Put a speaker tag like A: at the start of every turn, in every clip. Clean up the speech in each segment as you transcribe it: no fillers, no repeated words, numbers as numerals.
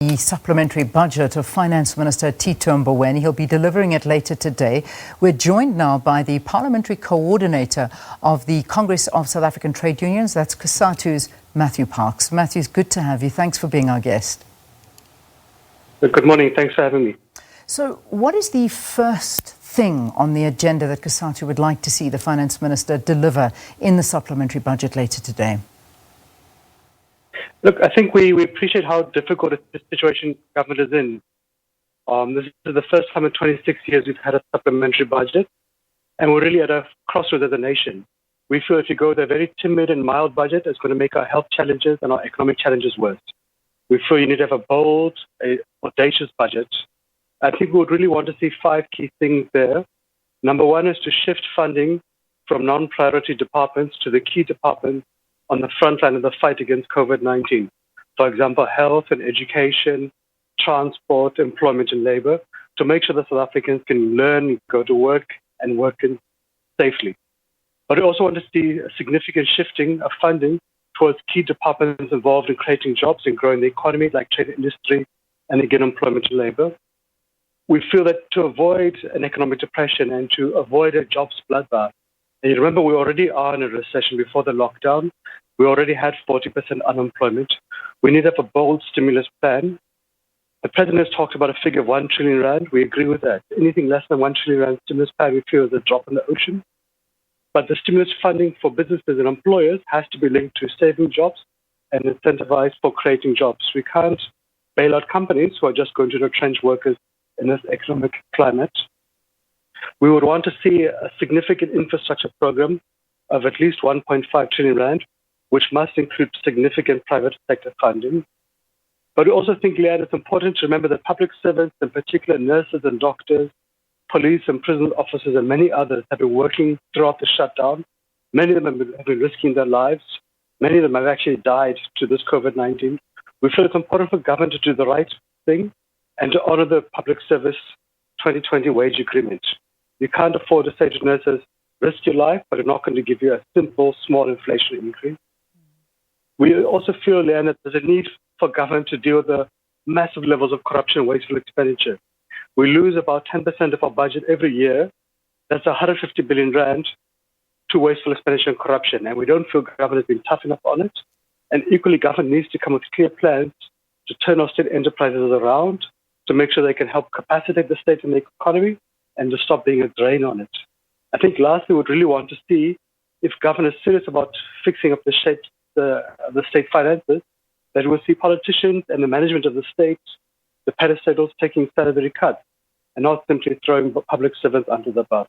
A: The supplementary budget of Finance Minister Tito Mboweni. He'll be delivering it later today. We're joined now by the parliamentary coordinator of the Congress of South African Trade Unions, that's Cosatu's Matthew Parks. Matthew, it's good to have you. Thanks for being our guest.
B: Good morning. Thanks for having me.
A: So what is the first thing on the agenda that Cosatu would like to see the Finance Minister deliver in the supplementary budget later today?
B: Look, I think we appreciate how difficult the situation government is in. This is the first time in 26 years we've had a supplementary budget, and we're really at a crossroads as a nation. We feel if you go with a very timid and mild budget, it's going to make our health challenges and our economic challenges worse. We feel you need to have a bold, audacious budget. I think we would really want to see 5 key things there. Number one is to shift funding from non-priority departments to the key departments on the front line of the fight against COVID-19. For example, health and education, transport, employment and labor, to make sure that South Africans can learn, go to work and work safely. But we also want to see a significant shifting of funding towards key departments involved in creating jobs and growing the economy, like trade and industry, and again, employment and labor. We feel that to avoid an economic depression and to avoid a jobs bloodbath, and you remember we already are in a recession before the lockdown. We already had 40% unemployment. We need to have a bold stimulus plan. The President has talked about a figure of 1 trillion rand. We agree with that. Anything less than 1 trillion rand stimulus plan we feel is a drop in the ocean. But the stimulus funding for businesses and employers has to be linked to saving jobs and incentivized for creating jobs. We can't bail out companies who are just going to retrench workers in this economic climate. We would want to see a significant infrastructure program of at least 1.5 trillion rand, which must include significant private sector funding. But we also think, Leanne, it's important to remember that public servants, in particular nurses and doctors, police and prison officers, and many others have been working throughout the shutdown. Many of them have been risking their lives. Many of them have actually died to this COVID-19. We feel it's important for government to do the right thing and to honor the Public Service 2020 wage agreement. You can't afford to say to nurses, risk your life, but we're not going to give you a simple, small inflation increase. We also feel, Leanne, that there's a need for government to deal with the massive levels of corruption and wasteful expenditure. We lose about 10% of our budget every year. That's 150 billion rand to wasteful expenditure and corruption. And we don't feel government has been tough enough on it. And equally, government needs to come with clear plans to turn our state enterprises around, to make sure they can help capacitate the state and the economy, and to stop being a drain on it. I think lastly, we would really want to see if government is serious about fixing up the state finances, that we'll see politicians and the management of the state, the parastatals, taking salary cuts and not simply throwing public servants under the bus.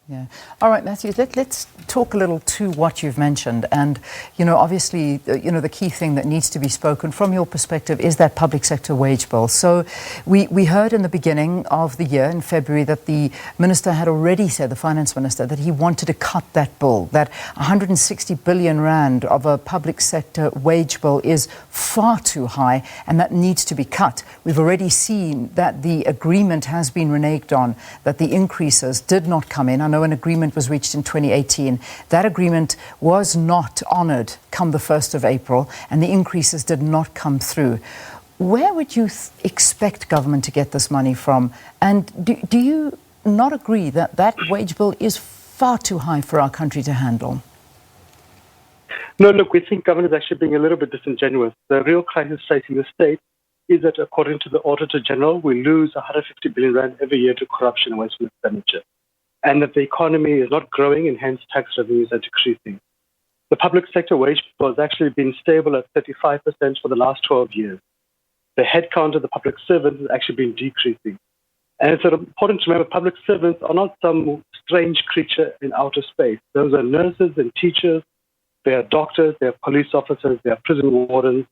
A: Yeah. All right, Matthew, let's talk a little to what you've mentioned. And, obviously, the key thing that needs to be spoken from your perspective is that public sector wage bill. So we heard in the beginning of the year, in February, that the minister had already said, the finance minister, that he wanted to cut that bill, that 160 billion rand of a public sector wage bill is far too high and that needs to be cut. We've already seen that the agreement has been reneged on, that the increases did not come in. I know an agreement was reached in 2018. That agreement was not honoured come the 1st of April, and the increases did not come through. Where would you expect government to get this money from? And do you not agree that that wage bill is far too high for our country to handle?
B: No, look, we think government is actually being a little bit disingenuous. The real crisis facing the state is that, according to the Auditor General, we lose 150 billion rand every year to corruption and wasteful expenditure, and that the economy is not growing and hence tax revenues are decreasing. The public sector wage bill has actually been stable at 35% for the last 12 years. The headcount of the public servants has actually been decreasing. And it's important to remember public servants are not some strange creature in outer space. Those are nurses and teachers, they are doctors, they are police officers, they are prison wardens,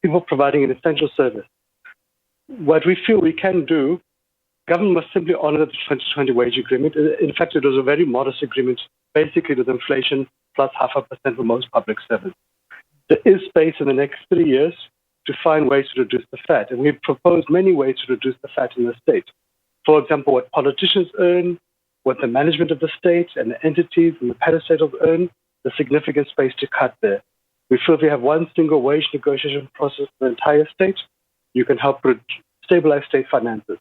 B: people providing an essential service. What we feel we can do, government must simply honour the 2020 wage agreement. In fact, it was a very modest agreement, basically with inflation plus 0.5% for most public servants. There is space in the next 3 years to find ways to reduce the fat, and we've proposed many ways to reduce the fat in the state. For example, what politicians earn, what the management of the state and the entities and the parastatals earn, the significant space to cut there. We feel if we have one single wage negotiation process for the entire state, you can help stabilize state finances.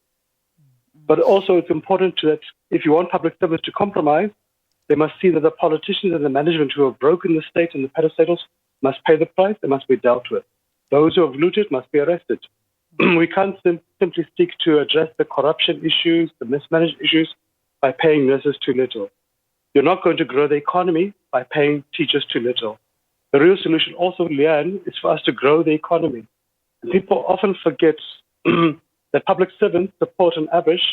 B: But also it's important that if you want public servants to compromise, they must see that the politicians and the management who have broken the state and the pedestals must pay the price. They must be dealt with. Those who have looted must be arrested. We can't simply seek to address the corruption issues, the mismanaged issues, by paying nurses too little. You're not going to grow the economy by paying teachers too little. The real solution also, Leanne, is for us to grow the economy. And people often forget that public servants support on average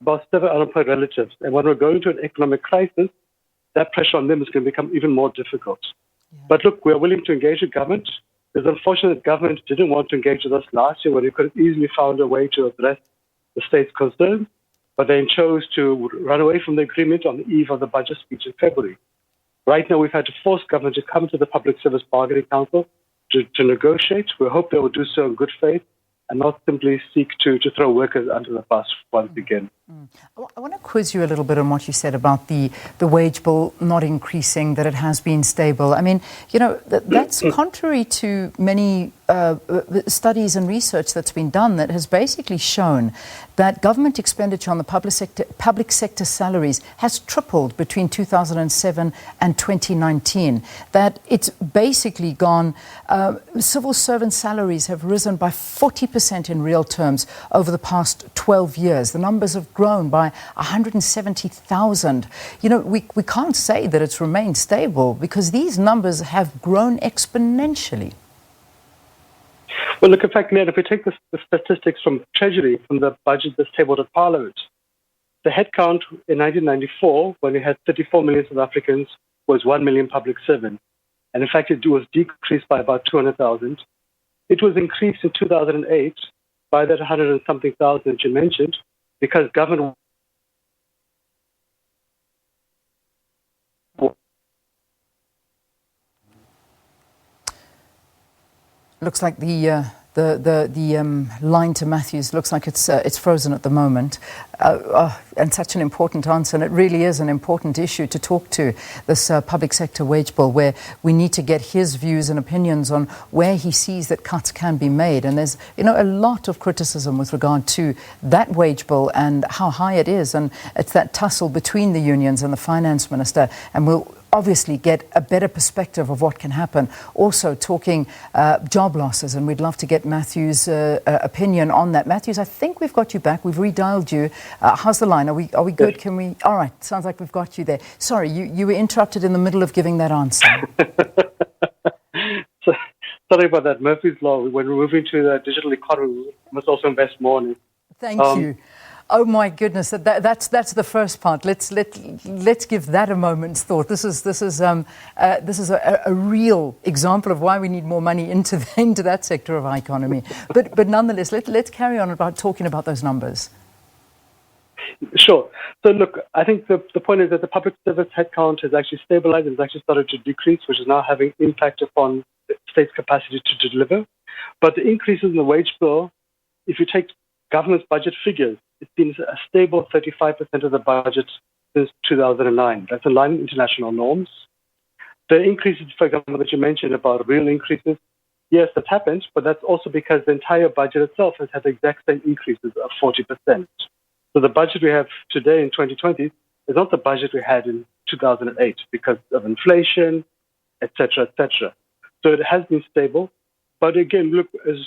B: about 7 unemployed relatives. And when we're going to an economic crisis, that pressure on them is going to become even more difficult. Yeah. But look, we're willing to engage with government. It's unfortunate that government didn't want to engage with us last year when we could have easily found a way to address the state's concerns, but they chose to run away from the agreement on the eve of the budget speech in February. Right now, we've had to force government to come to the Public Service Bargaining Council to negotiate. We hope they will do so in good faith and not simply seek to throw workers under the bus once again.
A: I want to quiz you a little bit on what you said about the wage bill not increasing, that it has been stable. I mean, you know, that's contrary to many studies and research that's been done that has basically shown that government expenditure on the public sector salaries has tripled between 2007 and 2019. That it's basically gone, civil servant salaries have risen by 40% in real terms over the past 12 years. The numbers have grown by 170,000. You know, we can't say that it's remained stable because these numbers have grown exponentially.
B: Well, look, in fact, Leanne, if we take the statistics from Treasury, from the budget that's tabled at Parliament, the headcount in 1994, when we had 34 million South Africans, was 1 million public servants. And in fact, it was decreased by about 200,000. It was increased in 2008 by that 100 and something thousand that you mentioned, because government
A: looks like the line to Matthews looks like it's frozen at the moment, and such an important answer, and it really is an important issue to talk to, this public sector wage bill, where we need to get his views and opinions on where he sees that cuts can be made. And there's, you know, a lot of criticism with regard to that wage bill and how high it is, and it's that tussle between the unions and the finance minister, and we'll obviously get a better perspective of what can happen. Also talking job losses, and we'd love to get Matthew's opinion on that. Matthews, I think we've got you back. We've redialed you. How's the line? Are we good? Can we? All right. Sounds like we've got you there. Sorry, you were interrupted in the middle of giving that answer.
B: Sorry about that. Murphy's Law. When we're moving to the digital economy, we must also invest more in it.
A: Thank you. Oh my goodness, that's the first part. Let's give that a moment's thought. This is a real example of why we need more money into that sector of our economy. But nonetheless, let's carry on talking about those numbers.
B: Sure. So look, I think the point is that the public service headcount has actually stabilized and has actually started to decrease, which is now having impact upon the state's capacity to deliver. But the increases in the wage bill, if you take government's budget figures, it's been a stable 35% of the budget since 2009. That's in line with international norms. The increases, for example, that you mentioned about real increases, yes, that's happened, but that's also because the entire budget itself has had the exact same increases of 40%. So the budget we have today in 2020 is not the budget we had in 2008 because of inflation, et cetera, et cetera. So it has been stable. But again, look, as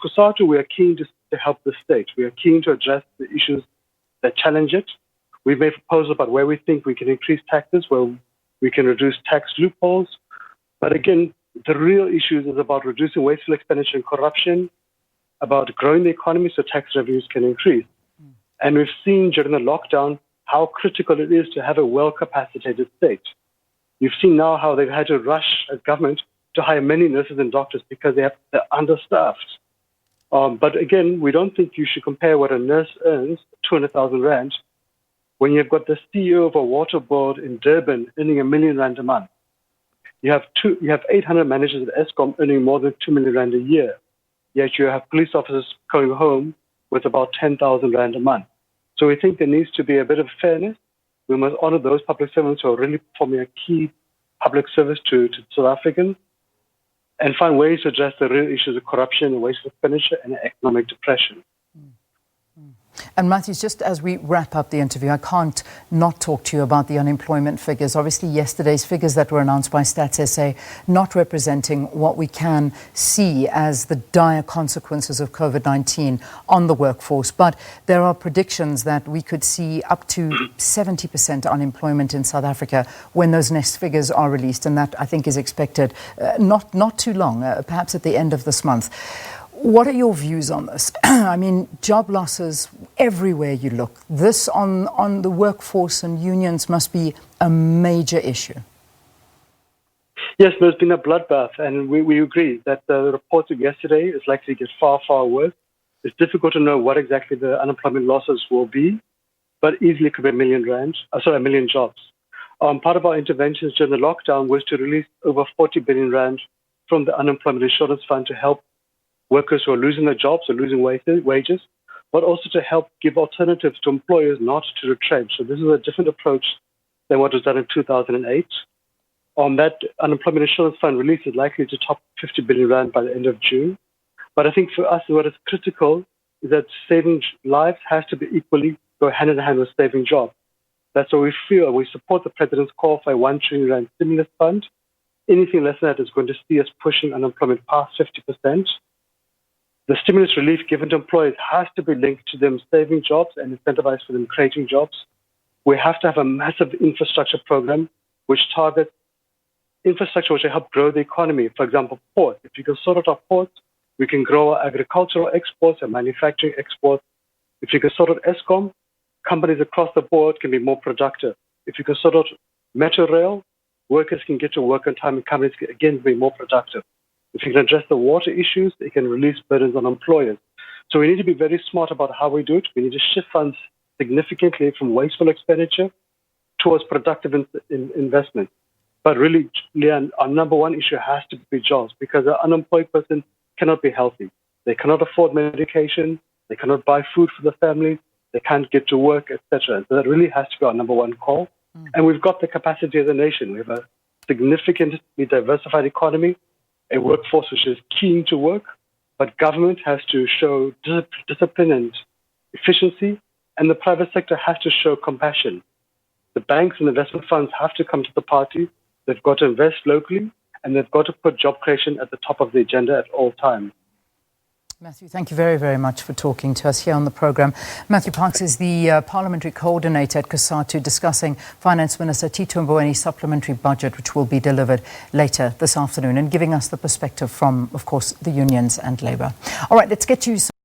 B: Cosatu, we are keen to help the state. We are keen to address the issues that challenge it. We've made proposals about where we think we can increase taxes, where we can reduce tax loopholes. But again, the real issue is about reducing wasteful expenditure and corruption, about growing the economy so tax revenues can increase. And we've seen during the lockdown how critical it is to have a well-capacitated state. You've seen now how they've had to rush as government to hire many nurses and doctors because they're understaffed. But again, we don't think you should compare what a nurse earns, 200,000 rand, when you've got the CEO of a water board in Durban earning R1 million a month. You have 800 managers at Eskom earning more than 2 million rand a year. Yet you have police officers going home with about 10,000 rand a month. So we think there needs to be a bit of fairness. We must honor those public servants who are really performing a key public service to South Africans. and find ways to address the real issues of corruption, wasteful expenditure, and economic depression.
A: And Matthews, just as we wrap up the interview, I can't not talk to you about the unemployment figures. Obviously, yesterday's figures that were announced by Stats SA not representing what we can see as the dire consequences of COVID-19 on the workforce. But there are predictions that we could see up to 70% unemployment in South Africa when those next figures are released. And that, I think, is expected not too long, perhaps at the end of this month. What are your views on this? I mean, job losses everywhere you look. This on the workforce and unions must be a major issue.
B: Yes, there's been a bloodbath, and we agree that the report of yesterday is likely to get far, far worse. It's difficult to know what exactly the unemployment losses will be, but easily could be a million jobs. Part of our interventions during the lockdown was to release over 40 billion rand from the Unemployment Insurance Fund to help workers who are losing their jobs or losing wages, but also to help give alternatives to employers not to retrench. So this is a different approach than what was done in 2008. That Unemployment Insurance Fund release is likely to top 50 billion rand by the end of June. But I think for us, what is critical is that saving lives has to be equally go hand in hand with saving jobs. That's what we feel. We support the President's call for a 1 trillion rand stimulus fund. Anything less than that is going to see us pushing unemployment past 50%. The stimulus relief given to employers has to be linked to them saving jobs and incentivized for them creating jobs. We have to have a massive infrastructure program which targets infrastructure which will help grow the economy. For example, ports. If you can sort out our ports, we can grow our agricultural exports and manufacturing exports. If you can sort out ESCOM, companies across the board can be more productive. If you can sort out metro rail, workers can get to work on time and companies can again be more productive. If you can address the water issues, it can release burdens on employers. So we need to be very smart about how we do it. We need to shift funds significantly from wasteful expenditure towards productive investment. But really, Leanne, our number one issue has to be jobs, because an unemployed person cannot be healthy. They cannot afford medication. They cannot buy food for the family. They can't get to work, etc. So that really has to be our number one call. And we've got the capacity as a nation. We have a significantly diversified economy, a workforce which is keen to work, but government has to show discipline and efficiency, and the private sector has to show compassion. The banks and investment funds have to come to the party. They've got to invest locally, and they've got to put job creation at the top of the agenda at all times.
A: Matthew, thank you very, very much for talking to us here on the programme. Matthew Parks is the parliamentary coordinator at Cosatu, discussing Finance Minister Tito Mboweni's supplementary budget, which will be delivered later this afternoon, and giving us the perspective from, of course, the unions and Labour. All right, let's get you